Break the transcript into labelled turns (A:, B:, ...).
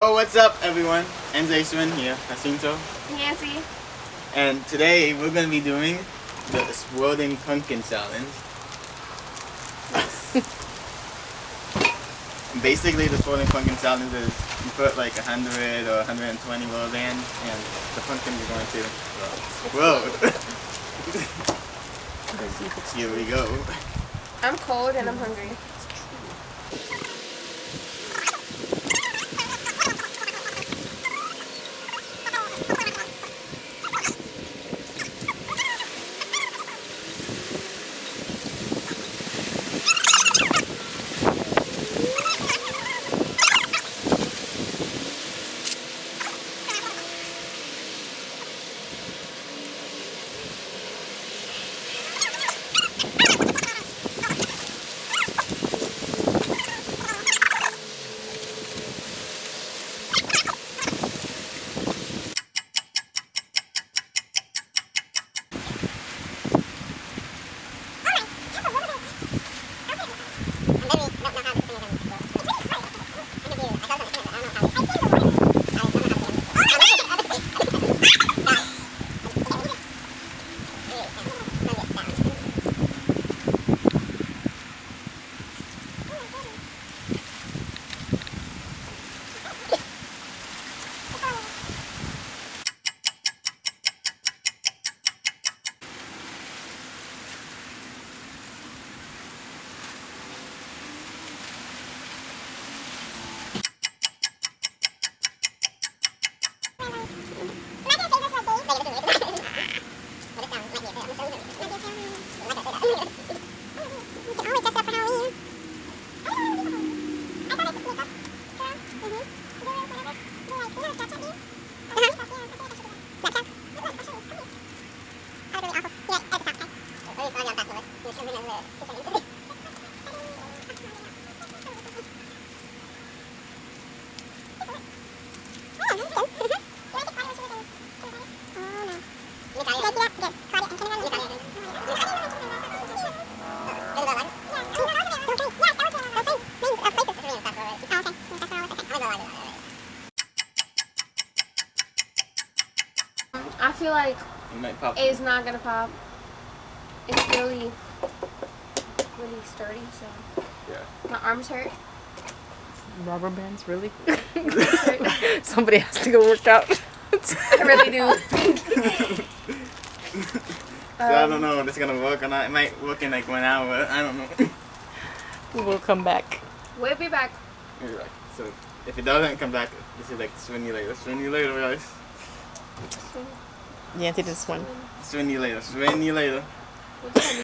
A: Oh, what's up, everyone? NJ Swin here, Jacinto.
B: Nancy.
A: And today we're going to be doing the Exploding Pumpkin Challenge. Basically, the Exploding Pumpkin Challenge is you put like 100 or 120 rubber bands and the pumpkin is going to explode. Here we go.
B: I'm cold and I'm hungry. I feel like it's not gonna pop. It's really sturdy, so
A: Yeah.
B: my arms hurt.
C: Rubber bands, really? Somebody has to go work out.
B: I really do.
A: So I don't know if it's gonna work or not. It might work in like 1 hour. I don't know.
C: We'll come back.
B: We'll be back.
A: Right. So if it doesn't come back, this is like swing you later. Swing you later, guys.
C: Yancy did this one.
A: Swing you later. Swing you later.
B: What time